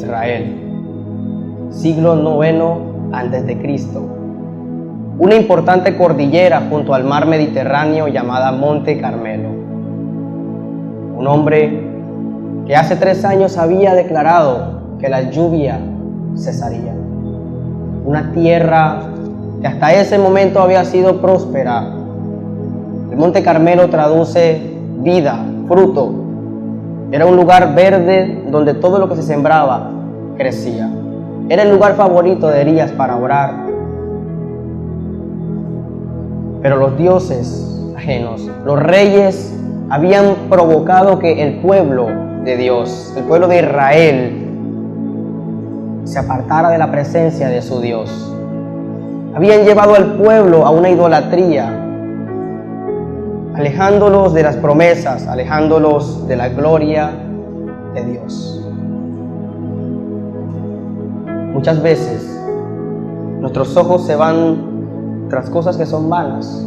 Israel, siglo IX a.C. Una importante cordillera junto al mar Mediterráneo llamada Monte Carmelo. Un hombre que hace 3 años había declarado que la lluvia cesaría. Una tierra que hasta ese momento había sido próspera. El Monte Carmelo traduce vida, fruto. Era un lugar verde donde todo lo que se sembraba crecía. Era el lugar favorito de Elías para orar. Pero los dioses ajenos, los reyes, habían provocado que el pueblo de Dios, el pueblo de Israel, se apartara de la presencia de su Dios. Habían llevado al pueblo a una idolatría, alejándolos de las promesas, alejándolos de la gloria de Dios. Muchas veces nuestros ojos se van tras cosas que son vanas.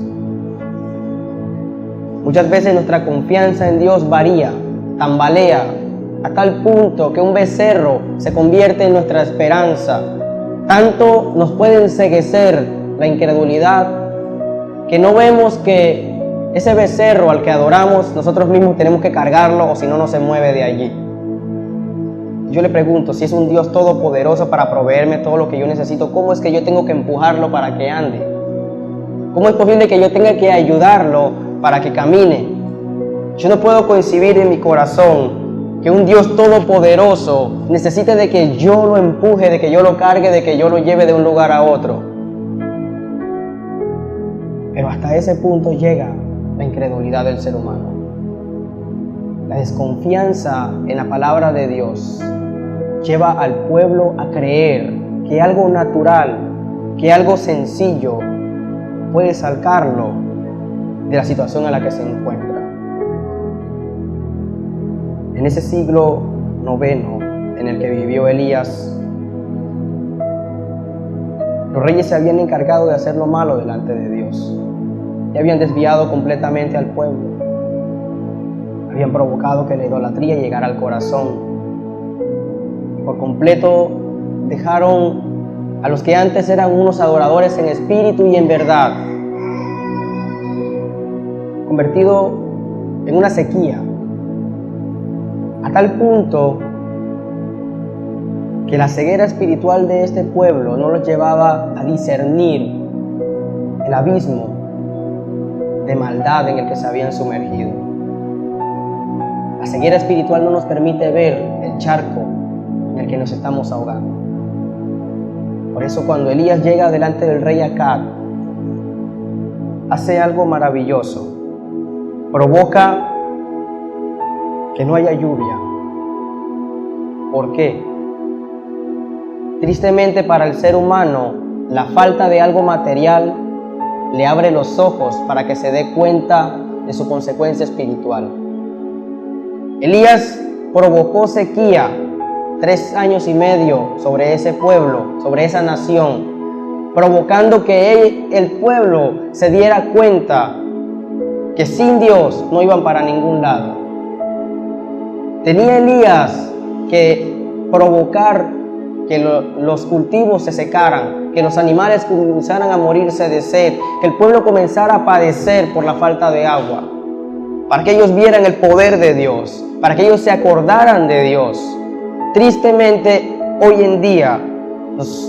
Muchas veces nuestra confianza en Dios varía, tambalea, a tal punto que un becerro se convierte en nuestra esperanza. Tanto nos puede enceguecer la incredulidad que no vemos que ese becerro al que adoramos nosotros mismos tenemos que cargarlo, o si no, no se mueve de allí. Yo le pregunto, si es un Dios todopoderoso para proveerme todo lo que yo necesito, ¿cómo es que yo tengo que empujarlo para que ande? ¿Cómo es posible que yo tenga que ayudarlo para que camine? Yo no puedo concebir en mi corazón que un Dios todopoderoso necesite de que yo lo empuje, de que yo lo cargue, de que yo lo lleve de un lugar a otro. Pero hasta ese punto llega la incredulidad del ser humano. La desconfianza en la palabra de Dios lleva al pueblo a creer que algo natural, que algo sencillo puede sacarlo de la situación en la que se encuentra. En ese siglo IX en el que vivió Elías, los reyes se habían encargado de hacer lo malo delante de Dios y habían desviado completamente al pueblo. Habían provocado que la idolatría llegara al corazón. Por completo dejaron a los que antes eran unos adoradores en espíritu y en verdad, convertido en una sequía, a tal punto que la ceguera espiritual de este pueblo no los llevaba a discernir el abismo de maldad en el que se habían sumergido. La ceguera espiritual no nos permite ver el charco en el que nos estamos ahogando. Por eso cuando Elías llega delante del rey Acab, hace algo maravilloso. Provoca que no haya lluvia. ¿Por qué? Tristemente para el ser humano, la falta de algo material le abre los ojos para que se dé cuenta de su consecuencia espiritual. Elías provocó sequía 3 años y medio sobre ese pueblo, sobre esa nación, provocando que el pueblo se diera cuenta que sin Dios no iban para ningún lado. Tenía Elías que provocar que los cultivos se secaran, que los animales comenzaran a morirse de sed, que el pueblo comenzara a padecer por la falta de agua, para que ellos vieran el poder de Dios, para que ellos se acordaran de Dios. Tristemente, hoy en día,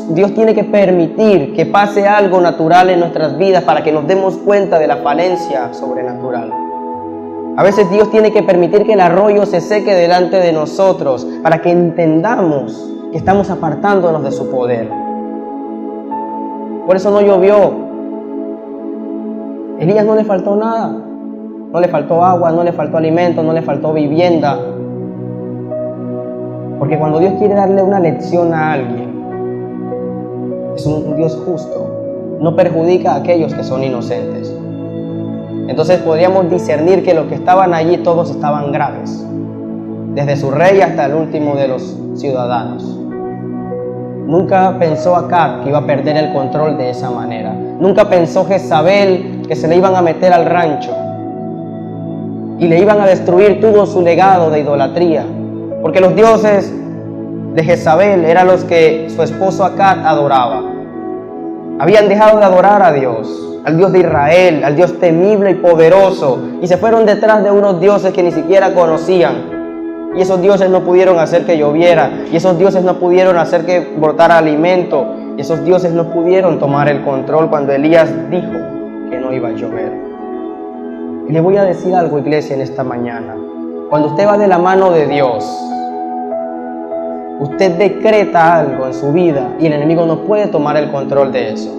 Dios tiene que permitir que pase algo natural en nuestras vidas para que nos demos cuenta de la falencia sobrenatural. A veces Dios tiene que permitir que el arroyo se seque delante de nosotros para que entendamos que estamos apartándonos de su poder. Por eso no llovió. Elías no le faltó nada. No le faltó agua, no le faltó alimento, no le faltó vivienda. Porque cuando Dios quiere darle una lección a alguien, es un Dios justo. No perjudica a aquellos que son inocentes. Entonces podríamos discernir que los que estaban allí todos estaban graves, desde su rey hasta el último de los ciudadanos. Nunca pensó Acab que iba a perder el control de esa manera. Nunca pensó Jezabel que se le iban a meter al rancho y le iban a destruir todo su legado de idolatría. Porque los dioses de Jezabel eran los que su esposo Acab adoraba. Habían dejado de adorar a Dios, al Dios de Israel, al Dios temible y poderoso, y se fueron detrás de unos dioses que ni siquiera conocían. Y esos dioses no pudieron hacer que lloviera, y esos dioses no pudieron hacer que brotara alimento, y esos dioses no pudieron tomar el control cuando Elías dijo que no iba a llover. Y le voy a decir algo, iglesia, en esta mañana. Cuando usted va de la mano de Dios, usted decreta algo en su vida y el enemigo no puede tomar el control de eso.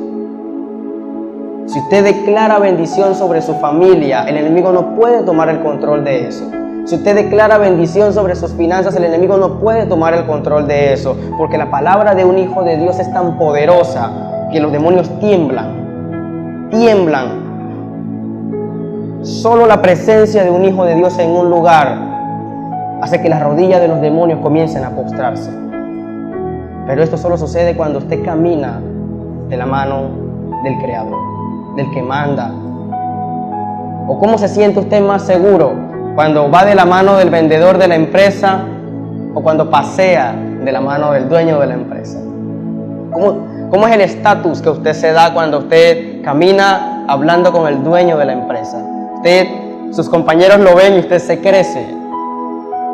Si usted declara bendición sobre su familia, el enemigo no puede tomar el control de eso. Si usted declara bendición sobre sus finanzas, el enemigo no puede tomar el control de eso, porque la palabra de un hijo de Dios es tan poderosa que los demonios tiemblan. Solo la presencia de un hijo de Dios en un lugar hace que las rodillas de los demonios comiencen a postrarse. Pero esto solo sucede cuando usted camina de la mano del Creador, del que manda. ¿O cómo se siente usted más seguro? ¿Cuando va de la mano del vendedor de la empresa o cuando pasea de la mano del dueño de la empresa? ¿Cómo es el estatus que usted se da cuando usted camina hablando con el dueño de la empresa? Sus compañeros lo ven y usted se crece.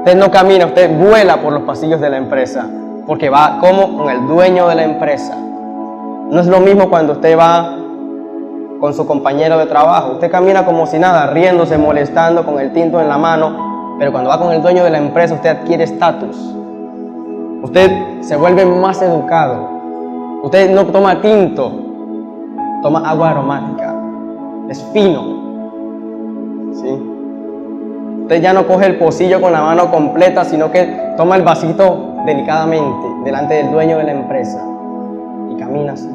Usted no camina, usted vuela por los pasillos de la empresa, porque va como con el dueño de la empresa. No es lo mismo cuando usted va con su compañero de trabajo. Usted camina como si nada, riéndose, molestando, con el tinto en la mano, pero cuando va con el dueño de la empresa, usted adquiere estatus. Usted se vuelve más educado. Usted no toma tinto, toma agua aromática. Es fino. ¿Sí? Usted ya no coge el pocillo con la mano completa, sino que toma el vasito delicadamente delante del dueño de la empresa y camina así.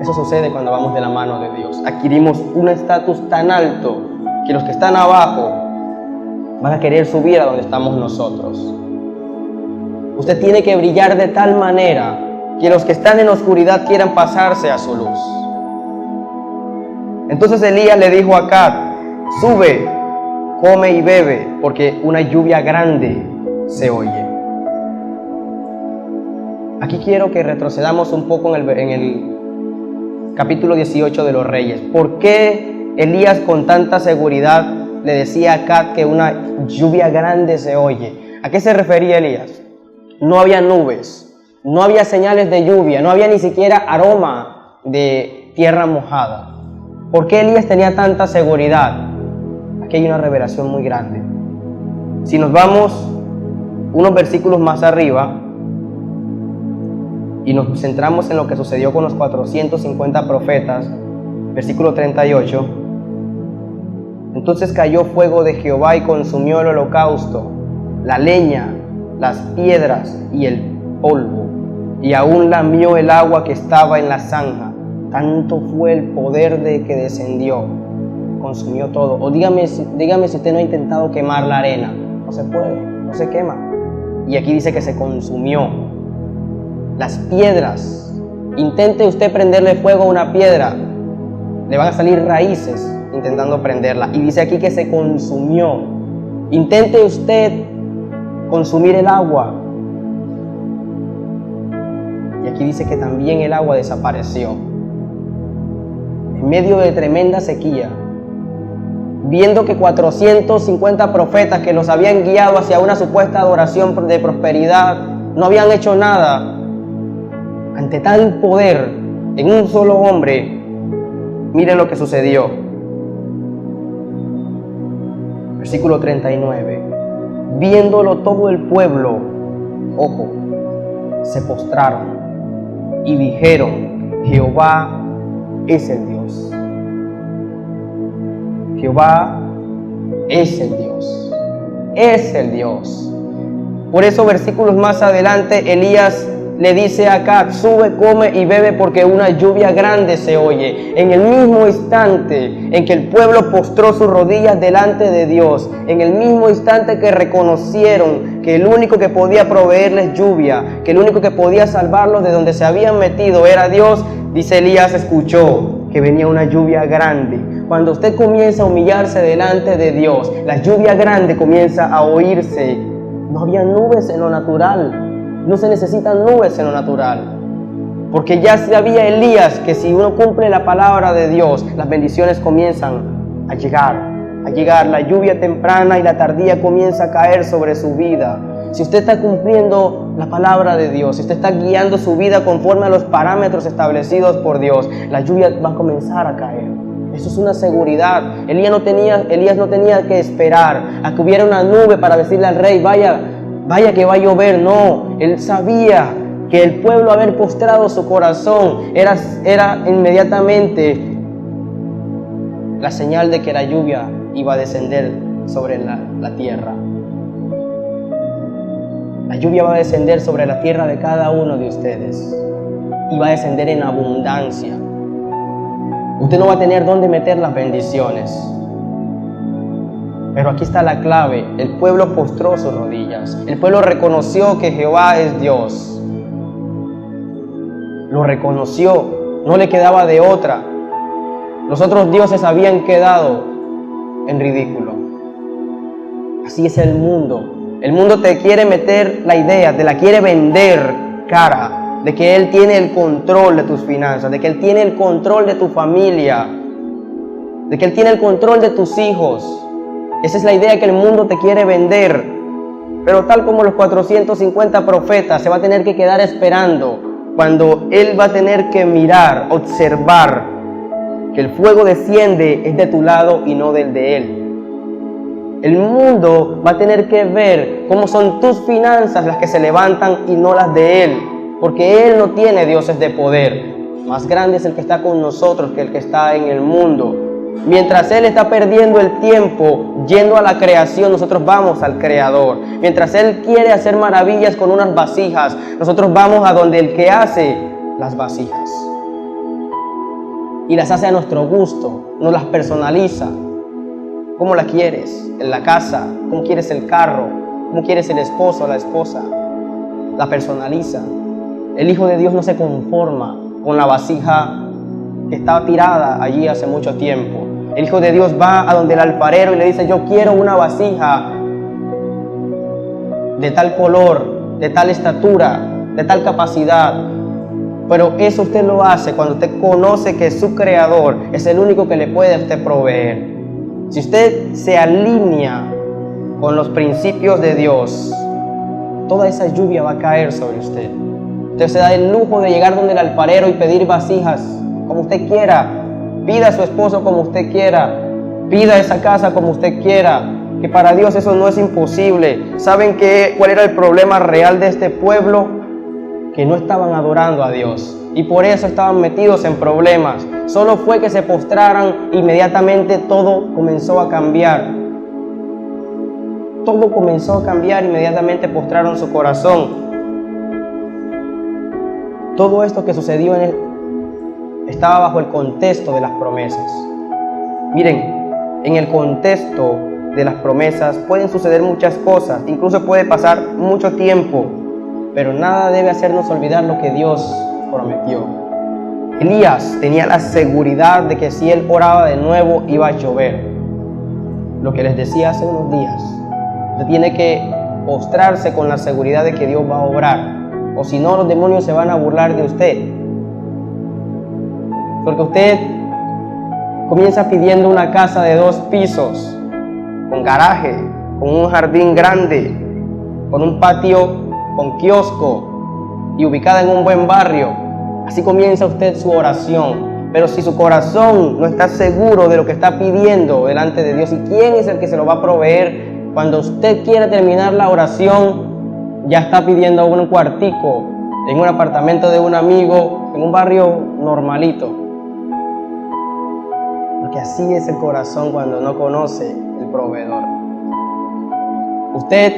Eso sucede cuando vamos de la mano de Dios. Adquirimos un estatus tan alto que los que están abajo van a querer subir a donde estamos nosotros. Usted tiene que brillar de tal manera que los que están en oscuridad quieran pasarse a su luz. Entonces Elías le dijo a Acab: sube, come y bebe, porque una lluvia grande se oye. Aquí quiero que retrocedamos un poco en el capítulo 18 de los Reyes. ¿Por qué Elías con tanta seguridad le decía a Acab que una lluvia grande se oye? ¿A qué se refería Elías? No había nubes, no había señales de lluvia, no había ni siquiera aroma de tierra mojada. ¿Por qué Elías tenía tanta seguridad? Aquí hay una revelación muy grande. Si nos vamos unos versículos más arriba y nos centramos en lo que sucedió con los 450 profetas, versículo 38, entonces cayó fuego de Jehová y consumió el holocausto, la leña, las piedras y el polvo, y aún lamió el agua que estaba en la zanja. Tanto fue el poder de que descendió, consumió todo. O dígame si usted no ha intentado quemar la arena. No se puede, no se quema. Y aquí dice que se consumió. Las piedras, intente usted prenderle fuego a una piedra, le van a salir raíces intentando prenderla. Y dice aquí que se consumió. Intente usted consumir el agua. Y aquí dice que también el agua desapareció. En medio de tremenda sequía, viendo que 450 profetas que los habían guiado hacia una supuesta adoración de prosperidad no habían hecho nada, ante tal poder en un solo hombre, miren lo que sucedió. Versículo 39. Viéndolo todo el pueblo, ojo, se postraron y dijeron: Jehová es el Dios. Jehová es el Dios. Es el Dios. Por eso, versículos más adelante, Elías le dice a Acab: sube, come y bebe, porque una lluvia grande se oye. En el mismo instante en que el pueblo postró sus rodillas delante de Dios, en el mismo instante que reconocieron que el único que podía proveerles lluvia, que el único que podía salvarlos de donde se habían metido era Dios, dice Elías, escuchó que venía una lluvia grande. Cuando usted comienza a humillarse delante de Dios, la lluvia grande comienza a oírse. No había nubes en lo natural. No se necesitan nubes en lo natural. Porque ya sabía Elías que si uno cumple la palabra de Dios, las bendiciones comienzan a llegar. La lluvia temprana y la tardía comienza a caer sobre su vida. Si usted está cumpliendo la palabra de Dios, si usted está guiando su vida conforme a los parámetros establecidos por Dios, la lluvia va a comenzar a caer. Eso es una seguridad. Elías no tenía que esperar a que hubiera una nube para decirle al rey, vaya que va a llover. No, él sabía que el pueblo haber postrado su corazón era inmediatamente la señal de que la lluvia iba a descender sobre la tierra. La lluvia va a descender sobre la tierra de cada uno de ustedes y va a descender en abundancia. Usted no va a tener dónde meter las bendiciones. Pero aquí está la clave. El pueblo postró sus rodillas. El pueblo reconoció que Jehová es Dios. Lo reconoció. No le quedaba de otra. Los otros dioses habían quedado en ridículo. Así es el mundo. El mundo te quiere meter la idea, te la quiere vender cara, de que Él tiene el control de tus finanzas, de que Él tiene el control de tu familia, de que Él tiene el control de tus hijos. Esa es la idea que el mundo te quiere vender. Pero tal como los 450 profetas, se va a tener que quedar esperando cuando Él va a tener que mirar, observar que el fuego desciende es de tu lado y no del de Él. El mundo va a tener que ver cómo son tus finanzas las que se levantan y no las de Él, porque Él no tiene dioses de poder. Más grande es el que está con nosotros que el que está en el mundo. Mientras Él está perdiendo el tiempo yendo a la creación, nosotros vamos al Creador. Mientras Él quiere hacer maravillas con unas vasijas, nosotros vamos a donde el que hace las vasijas. Y las hace a nuestro gusto, nos las personaliza. ¿Cómo la quieres? ¿En la casa? ¿Cómo quieres el carro? ¿Cómo quieres el esposo o la esposa? La personaliza. El Hijo de Dios no se conforma con la vasija que estaba tirada allí hace mucho tiempo. El Hijo de Dios va a donde el alfarero y le dice, yo quiero una vasija de tal color, de tal estatura, de tal capacidad. Pero eso usted lo hace cuando usted conoce que su Creador es el único que le puede a usted proveer. Si usted se alinea con los principios de Dios, toda esa lluvia va a caer sobre usted. Usted se da el lujo de llegar donde el alfarero y pedir vasijas como usted quiera. Pida a su esposo como usted quiera. Pida esa casa como usted quiera. Que para Dios eso no es imposible. ¿Saben cuál era el problema real de este pueblo? Que no estaban adorando a Dios. Y por eso estaban metidos en problemas. Solo fue que se postraran, inmediatamente todo comenzó a cambiar. Todo comenzó a cambiar, inmediatamente postraron su corazón. Todo esto que sucedió estaba bajo el contexto de las promesas. Miren, en el contexto de las promesas pueden suceder muchas cosas, incluso puede pasar mucho tiempo, pero nada debe hacernos olvidar lo que Dios prometió. Elías tenía la seguridad de que si él oraba de nuevo iba a llover. Lo que les decía hace unos días, usted tiene que postrarse con la seguridad de que Dios va a obrar, o si no los demonios se van a burlar de usted. Porque usted comienza pidiendo una casa de 2 pisos, con garaje, con un jardín grande, con un patio con kiosco y ubicada en un buen barrio. Así comienza usted su oración. Pero si su corazón no está seguro de lo que está pidiendo delante de Dios, ¿y quién es el que se lo va a proveer? Cuando usted quiere terminar la oración, ya está pidiendo un cuartico en un apartamento de un amigo, en un barrio normalito. Porque así es el corazón cuando no conoce el proveedor. Usted,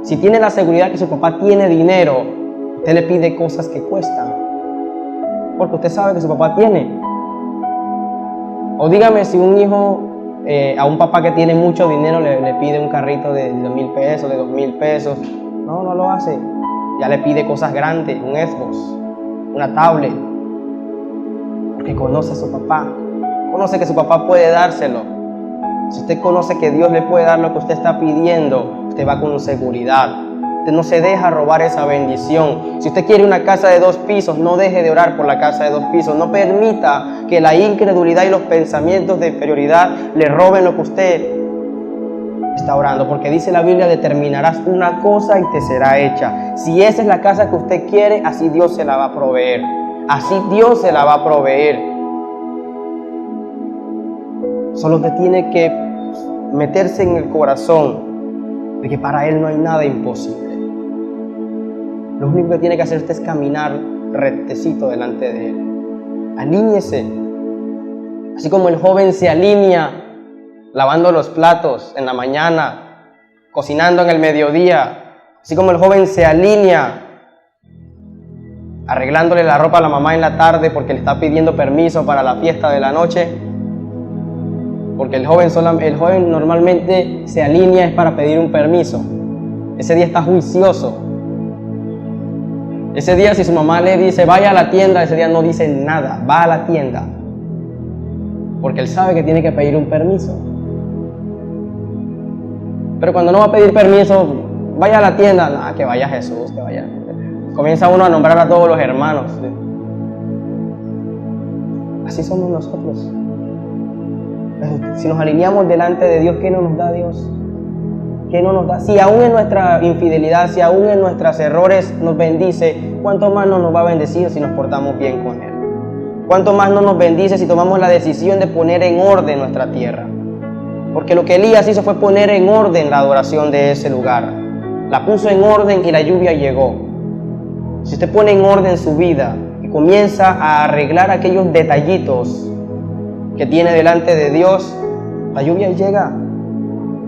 si tiene la seguridad que su papá tiene dinero, usted le pide cosas que cuestan, porque usted sabe que su papá tiene. O dígame si un hijo a un papá que tiene mucho dinero le pide un carrito de 1,000 pesos, de 2,000 pesos. No lo hace. Ya le pide cosas grandes, un Xbox, una tablet, porque conoce a su papá. Conoce que su papá puede dárselo. Si usted conoce que Dios le puede dar lo que usted está pidiendo, usted va con seguridad. no se deja robar esa bendición. Si usted quiere una casa de 2 pisos, no deje de orar por la casa de 2 pisos. No permita que la incredulidad y los pensamientos de inferioridad le roben lo que usted está orando, porque dice la Biblia: determinarás una cosa y te será hecha. Si esa es la casa que usted quiere, así Dios se la va a proveer. Así Dios se la va a proveer. Solo usted tiene que meterse en el corazón de que para Él no hay nada imposible. Lo único que tiene que hacer usted es caminar rectecito delante de Él. Alíñese. Así como el joven se alinea lavando los platos en la mañana, cocinando en el mediodía, así como el joven se alinea arreglándole la ropa a la mamá en la tarde porque le está pidiendo permiso para la fiesta de la noche, porque el joven normalmente se alinea es para pedir un permiso. Ese día está juicioso. Ese día, si su mamá le dice vaya a la tienda, ese día no dice nada, va a la tienda, porque él sabe que tiene que pedir un permiso. Pero cuando no va a pedir permiso, vaya a la tienda, que vaya Jesús, que vaya. Comienza uno a nombrar a todos los hermanos. Así somos nosotros. Si nos alineamos delante de Dios, ¿qué no nos da Dios? ¿Qué no nos da? Si aún en nuestra infidelidad, si aún en nuestros errores nos bendice, ¿cuánto más no nos va a bendecir si nos portamos bien con Él? ¿Cuánto más no nos bendice si tomamos la decisión de poner en orden nuestra tierra? Porque lo que Elías hizo fue poner en orden la adoración de ese lugar. La puso en orden y la lluvia llegó. Si usted pone en orden su vida y comienza a arreglar aquellos detallitos que tiene delante de Dios, la lluvia llega.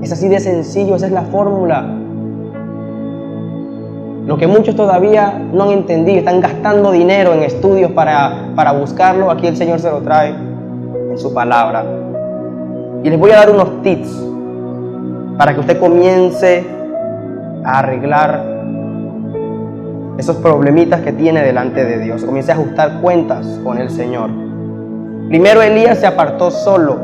Es así de sencillo, esa es la fórmula. Lo que muchos todavía no han entendido, están gastando dinero en estudios para buscarlo, aquí el Señor se lo trae en su palabra. Y les voy a dar unos tips para que usted comience a arreglar esos problemitas que tiene delante de Dios. Comience a ajustar cuentas con el Señor. Primero, Elías se apartó solo.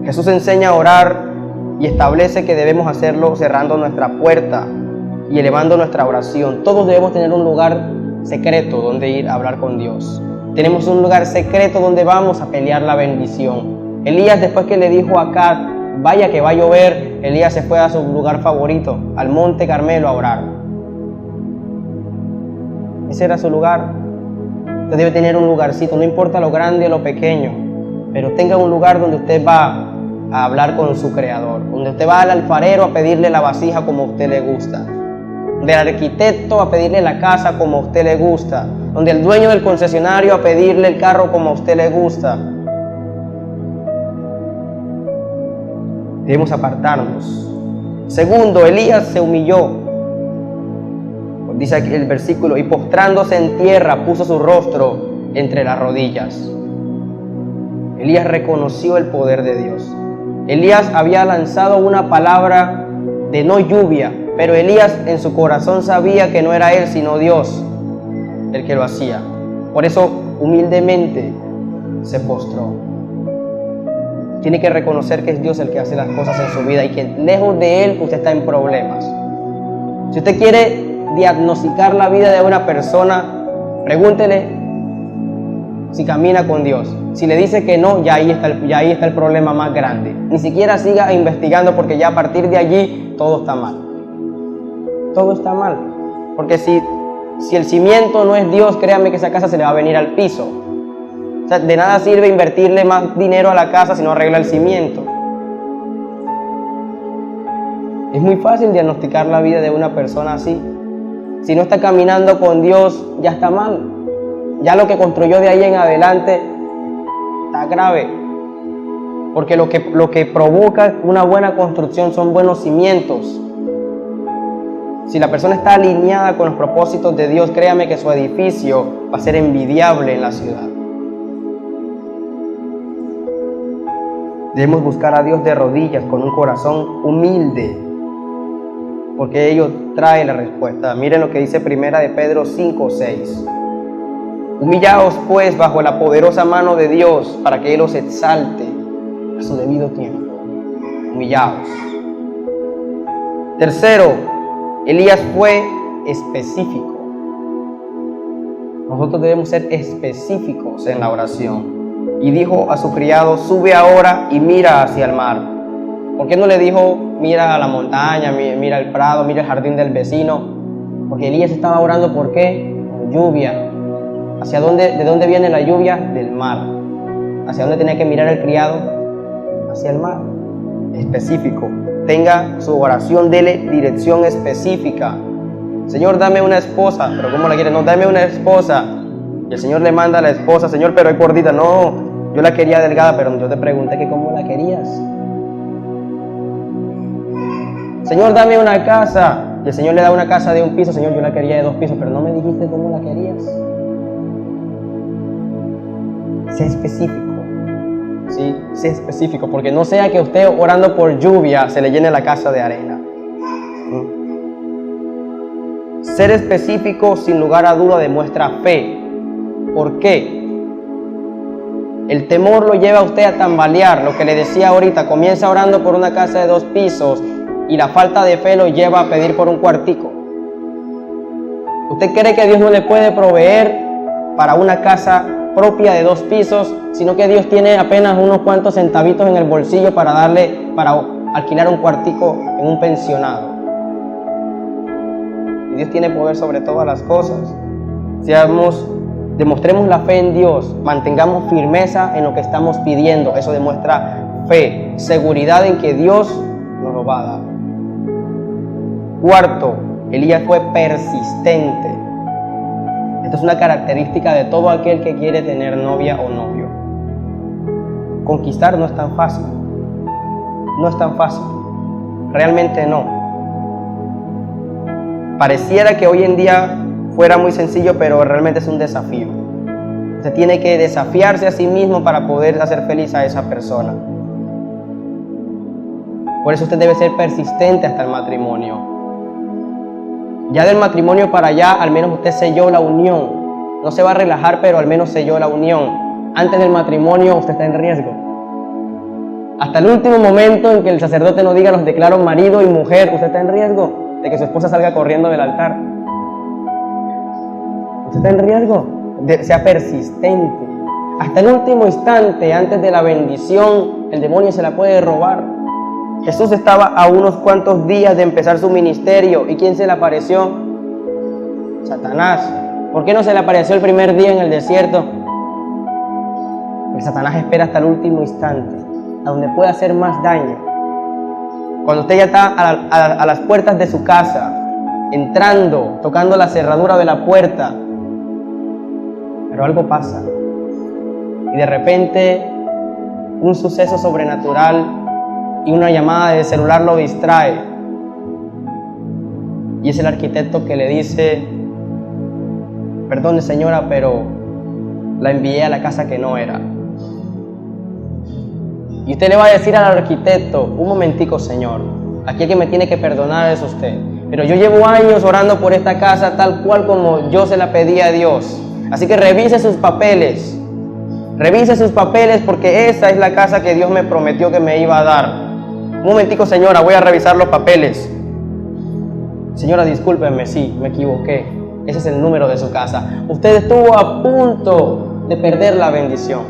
Jesús enseña a orar y establece que debemos hacerlo cerrando nuestra puerta y elevando nuestra oración. Todos debemos tener un lugar secreto donde ir a hablar con Dios. Tenemos un lugar secreto donde vamos a pelear la bendición. Elías, después que le dijo a Acab, vaya que va a llover, Elías se fue a su lugar favorito, al monte Carmelo, a orar. Ese era su lugar. Usted debe tener un lugarcito, no importa lo grande o lo pequeño, pero tenga un lugar donde usted va a hablar con su Creador, donde usted va al alfarero a pedirle la vasija como a usted le gusta, del arquitecto a pedirle la casa como a usted le gusta, donde el dueño del concesionario a pedirle el carro como a usted le gusta. Debemos apartarnos. Segundo, Elías se humilló. Dice aquí el versículo, y postrándose en tierra puso su rostro entre las rodillas. Elías reconoció el poder de Dios. Elías había lanzado una palabra de no lluvia, pero Elías en su corazón sabía que no era él sino Dios el que lo hacía. Por eso humildemente se postró. Tiene que reconocer que es Dios el que hace las cosas en su vida y que lejos de Él usted está en problemas. Si usted quiere diagnosticar la vida de una persona, pregúntele si camina con Dios. Si le dice que no, ya ahí está el problema más grande. Ni siquiera siga investigando, porque ya a partir de allí todo está mal. Todo está mal. Porque si el cimiento no es Dios, créanme que esa casa se le va a venir al piso. O sea, de nada sirve invertirle más dinero a la casa si no arregla el cimiento. Es muy fácil diagnosticar la vida de una persona así. Si no está caminando con Dios, ya está mal. Ya lo que construyó de ahí en adelante está grave. Porque lo que provoca una buena construcción son buenos cimientos. Si la persona está alineada con los propósitos de Dios, créame que su edificio va a ser envidiable en la ciudad. Debemos buscar a Dios de rodillas, con un corazón humilde, porque ello trae la respuesta. Miren lo que dice Primera de Pedro 5:6. Humillaos pues bajo la poderosa mano de Dios, para que Él os exalte a su debido tiempo. Humillaos. Tercero, Elías fue específico. Nosotros debemos ser específicos en la oración. Y dijo a su criado, sube ahora y mira hacia el mar. ¿Por qué no le dijo, mira a la montaña, mira el prado, mira el jardín del vecino? Porque Elías estaba orando, ¿por qué? Por lluvia. ¿De dónde viene la lluvia? Del mar. ¿Hacia dónde tenía que mirar el criado? Hacia el mar. Específico. Tenga su oración, dele dirección específica. Señor, dame una esposa. ¿Pero cómo la quiere? No, dame una esposa. Y el Señor le manda a la esposa, Señor, pero es gordita. No, yo la quería delgada, pero yo te pregunté que cómo la querías. Señor, dame una casa. Y el Señor le da una casa de 1 piso. Señor, yo la quería de 2 pisos, pero no me dijiste cómo la querías. Sé específico. Sí, sé específico, porque no sea que usted orando por lluvia se le llene la casa de arena. Ser específico sin lugar a duda demuestra fe. ¿Por qué? El temor lo lleva a usted a tambalear. Lo que le decía ahorita, comienza orando por una casa de 2 pisos y la falta de fe lo lleva a pedir por un cuartico. ¿Usted cree que Dios no le puede proveer para una casa propia de 2 pisos, sino que Dios tiene apenas unos cuantos centavitos en el bolsillo para alquilar un cuartico en un pensionado? Y Dios tiene poder sobre todas las cosas. Demostremos la fe en Dios, mantengamos firmeza en lo que estamos pidiendo. Eso demuestra fe, seguridad en que Dios nos lo va a dar. Cuarto, Elías fue persistente. Esto es una característica de todo aquel que quiere tener novia o novio. Conquistar no es tan fácil. No es tan fácil. Realmente no. Pareciera que hoy en día fuera muy sencillo, pero realmente es un desafío. Usted tiene que desafiarse a sí mismo para poder hacer feliz a esa persona. Por eso usted debe ser persistente hasta el matrimonio. Ya del matrimonio para allá, al menos usted selló la unión. No se va a relajar, pero al menos selló la unión. Antes del matrimonio usted está en riesgo. Hasta el último momento en que el sacerdote no diga los declaro marido y mujer, usted está en riesgo de que su esposa salga corriendo del altar. Usted está en riesgo. Sea persistente. Hasta el último instante, antes de la bendición, el demonio se la puede robar. Jesús estaba a unos cuantos días de empezar su ministerio. ¿Y quién se le apareció? Satanás. ¿Por qué no se le apareció el primer día en el desierto? Porque Satanás espera hasta el último instante, a donde puede hacer más daño. Cuando usted ya está a las puertas de su casa, entrando, tocando la cerradura de la puerta, pero algo pasa. Y de repente, un suceso sobrenatural y una llamada de celular lo distrae. Y es el arquitecto que le dice: perdone señora, pero la envié a la casa que no era. Y usted le va a decir al arquitecto: un momentico señor, aquí el que me tiene que perdonar es usted, pero yo llevo años orando por esta casa tal cual como yo se la pedí a Dios. Así que revise sus papeles. Revise sus papeles porque esa es la casa que Dios me prometió que me iba a dar. Un momentico señora, voy a revisar los papeles. Señora, discúlpeme, sí, me equivoqué. Ese es el número de su casa. Usted estuvo a punto de perder la bendición.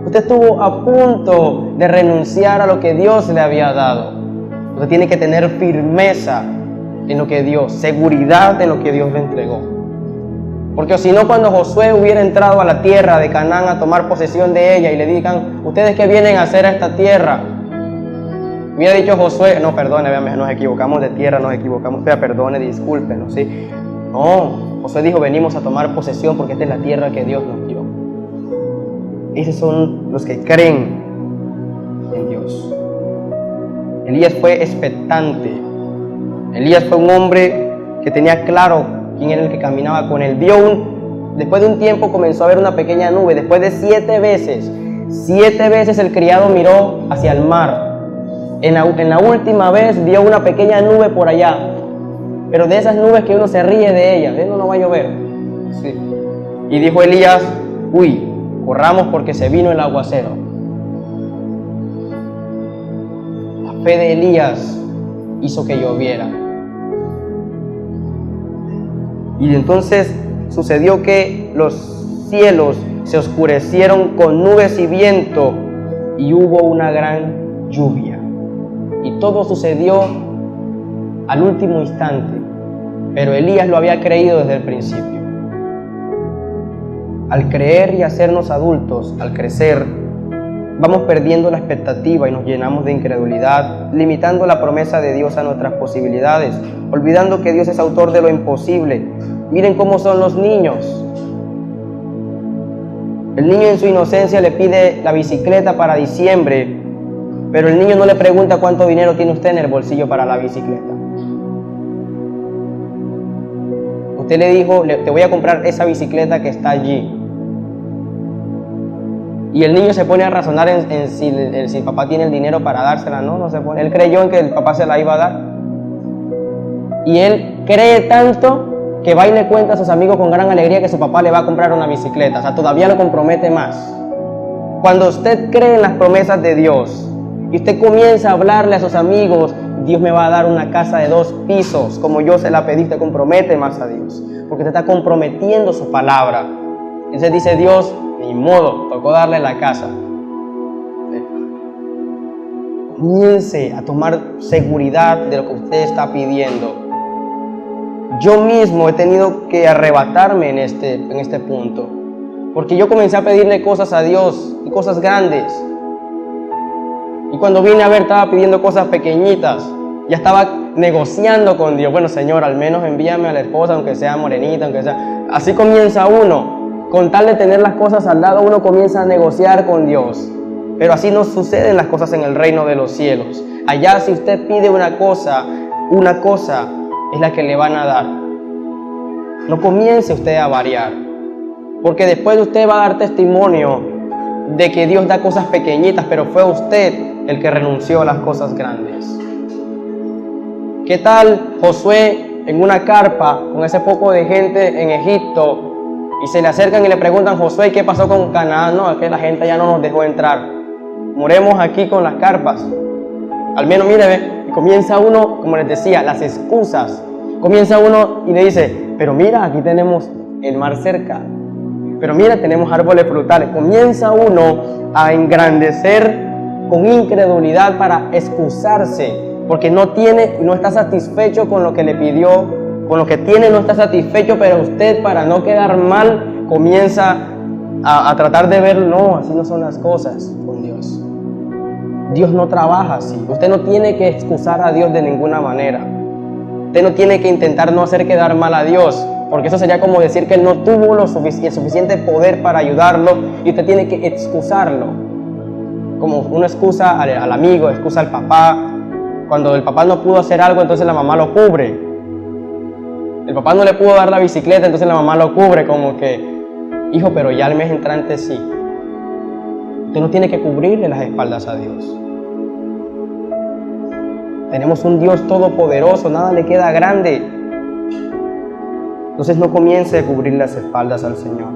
Usted estuvo a punto de renunciar a lo que Dios le había dado. Usted tiene que tener firmeza en lo que Dios, seguridad en lo que Dios le entregó. Porque si no, cuando Josué hubiera entrado a la tierra de Canaán a tomar posesión de ella y le digan: ¿ustedes qué vienen a hacer a esta tierra? Hubiera dicho Josué: no, perdone, nos equivocamos de tierra, nos equivocamos, perdone, discúlpenos, ¿sí? No, Josué dijo: venimos a tomar posesión porque esta es la tierra que Dios nos dio. Esos son los que creen en Dios. Elías fue expectante. Elías fue un hombre que tenía claro quién era el que caminaba con él. Después de un tiempo comenzó a ver una pequeña nube. Después de 7 veces el criado miró hacia el mar. En la última vez vio una pequeña nube por allá, pero de esas nubes que uno se ríe de ellas, no va a llover. Sí. Y dijo Elías: uy, corramos porque se vino el aguacero. La fe de Elías hizo que lloviera. Y entonces sucedió que los cielos se oscurecieron con nubes y viento y hubo una gran lluvia. Y todo sucedió al último instante, pero Elías lo había creído desde el principio. Al creer y hacernos adultos, al crecer, vamos perdiendo la expectativa y nos llenamos de incredulidad, limitando la promesa de Dios a nuestras posibilidades, olvidando que Dios es autor de lo imposible. Miren cómo son los niños. El niño en su inocencia le pide la bicicleta para diciembre, pero el niño no le pregunta cuánto dinero tiene usted en el bolsillo para la bicicleta. Usted le dijo, te voy a comprar esa bicicleta que está allí. Y el niño se pone a razonar en si el papá tiene el dinero para dársela. No se pone. Él creyó en que el papá se la iba a dar. Y él cree tanto que va y le cuenta a sus amigos con gran alegría que su papá le va a comprar una bicicleta. O sea, todavía lo compromete más. Cuando usted cree en las promesas de Dios y usted comienza a hablarle a sus amigos, Dios me va a dar una casa de 2 pisos, como yo se la pedí, te compromete más a Dios, porque te está comprometiendo su palabra. Entonces dice Dios, ni modo, tocó darle la casa. Comience a tomar seguridad de lo que usted está pidiendo. Yo mismo he tenido que arrebatarme en este punto, porque yo comencé a pedirle cosas a Dios, y cosas grandes. Y cuando vine a ver, estaba pidiendo cosas pequeñitas. Ya estaba negociando con Dios. Bueno, Señor, al menos envíame a la esposa, aunque sea morenita, aunque sea... Así comienza uno. Con tal de tener las cosas al lado, uno comienza a negociar con Dios. Pero así no suceden las cosas en el reino de los cielos. Allá, si usted pide una cosa es la que le van a dar. No comience usted a variar, porque después usted va a dar testimonio de que Dios da cosas pequeñitas, pero fue usted el que renunció a las cosas grandes. ¿Qué tal Josué en una carpa con ese poco de gente en Egipto? Y se le acercan y le preguntan, Josué, ¿qué pasó con Canaán? No, es que la gente ya no nos dejó entrar. Moremos aquí con las carpas. Al menos, mire, ve, y comienza uno, como les decía, las excusas. Comienza uno y le dice, pero mira, aquí tenemos el mar cerca. Pero mira, tenemos árboles frutales. Comienza uno a engrandecer con incredulidad para excusarse, porque no está satisfecho con lo que le pidió. Con lo que tiene no está satisfecho, pero usted, para no quedar mal, comienza a tratar de ver, no, así no son las cosas con Dios. Dios no trabaja así. Usted no tiene que excusar a Dios de ninguna manera. Usted no tiene que intentar no hacer quedar mal a Dios, porque eso sería como decir que Él no tuvo el suficiente poder para ayudarlo y usted tiene que excusarlo. Como uno excusa al amigo, excusa al papá. Cuando el papá no pudo hacer algo, entonces la mamá lo cubre. El papá no le pudo dar la bicicleta, entonces la mamá lo cubre como que, hijo, pero ya el mes entrante sí. Usted no tiene que cubrirle las espaldas a Dios. Tenemos un Dios todopoderoso, nada le queda grande. Entonces no comience a cubrir las espaldas al Señor.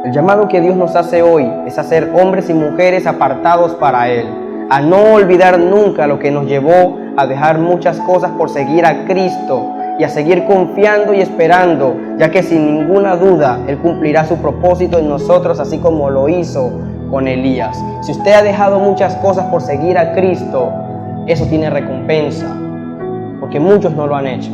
El llamado que Dios nos hace hoy es a ser hombres y mujeres apartados para Él, a no olvidar nunca lo que nos llevó a dejar muchas cosas por seguir a Cristo y a seguir confiando y esperando, ya que sin ninguna duda Él cumplirá su propósito en nosotros, así como lo hizo con Elías. Si usted ha dejado muchas cosas por seguir a Cristo, eso tiene recompensa, porque muchos no lo han hecho.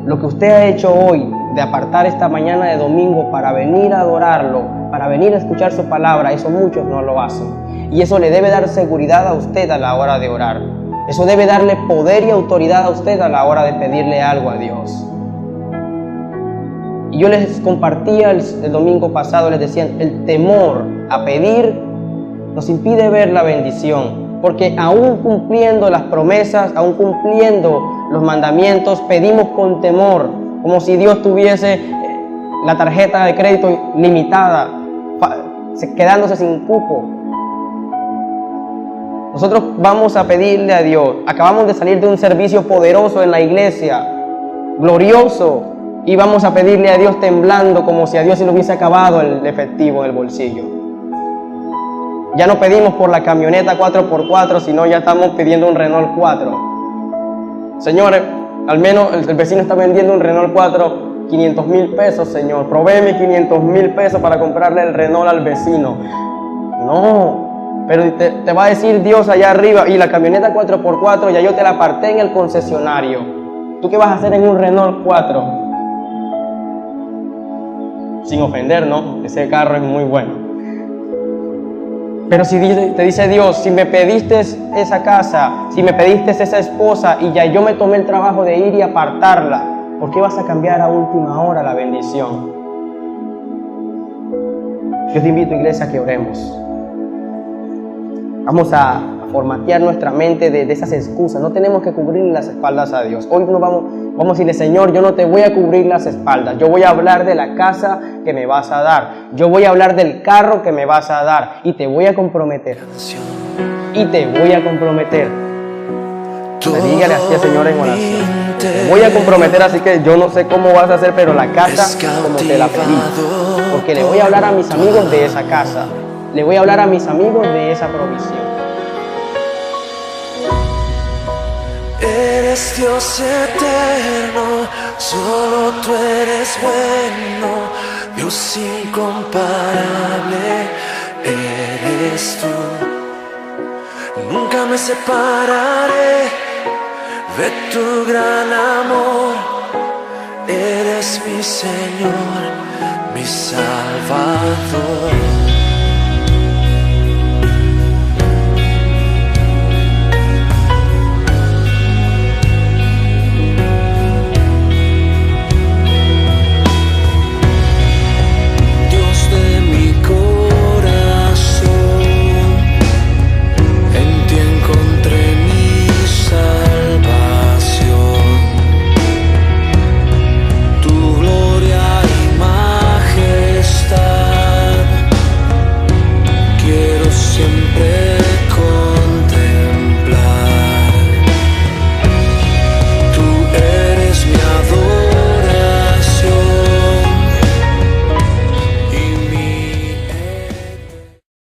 Lo que usted ha hecho hoy, de apartar esta mañana de domingo para venir a adorarlo, para venir a escuchar su palabra, eso muchos no lo hacen. Y eso le debe dar seguridad a usted a la hora de orar. Eso debe darle poder y autoridad a usted a la hora de pedirle algo a Dios. Y yo les compartía el domingo pasado, les decía, el temor a pedir nos impide ver la bendición, porque aún cumpliendo las promesas, aún cumpliendo los mandamientos, pedimos con temor, como si Dios tuviese la tarjeta de crédito limitada, quedándose sin cupo. Nosotros vamos a pedirle a Dios, acabamos de salir de un servicio poderoso en la iglesia, glorioso, y vamos a pedirle a Dios temblando como si a Dios se le hubiese acabado el efectivo en el bolsillo. Ya no pedimos por la camioneta 4x4, sino ya estamos pidiendo un Renault 4. Señores, Al menos el vecino está vendiendo un Renault 4, 500,000 pesos, Señor. Provéeme 500,000 pesos para comprarle el Renault al vecino. No, pero te va a decir Dios allá arriba, y la camioneta 4x4 ya yo te la aparté en el concesionario. ¿Tú qué vas a hacer en un Renault 4? Sin ofender, ¿no? Ese carro es muy bueno. Pero si te dice Dios, si me pediste esa casa, si me pediste esa esposa y ya yo me tomé el trabajo de ir y apartarla, ¿por qué vas a cambiar a última hora la bendición? Yo te invito, iglesia, a que oremos. Vamos a formatear nuestra mente de esas excusas. No tenemos que cubrir las espaldas a Dios. Hoy no vamos a decirle, Señor, yo no te voy a cubrir las espaldas. Yo voy a hablar de la casa que me vas a dar. Yo voy a hablar del carro que me vas a dar. Y te voy a comprometer. Y te voy a comprometer. Dígale así al Señor en oración. Te voy a comprometer, así que yo no sé cómo vas a hacer, pero la casa como te la pedí. Porque le voy a hablar a mis amigos de esa casa. Le voy a hablar a mis amigos de esa provisión. Eres Dios eterno, solo tú eres bueno, Dios incomparable, eres tú. Nunca me separaré de tu gran amor, eres mi Señor, mi Salvador.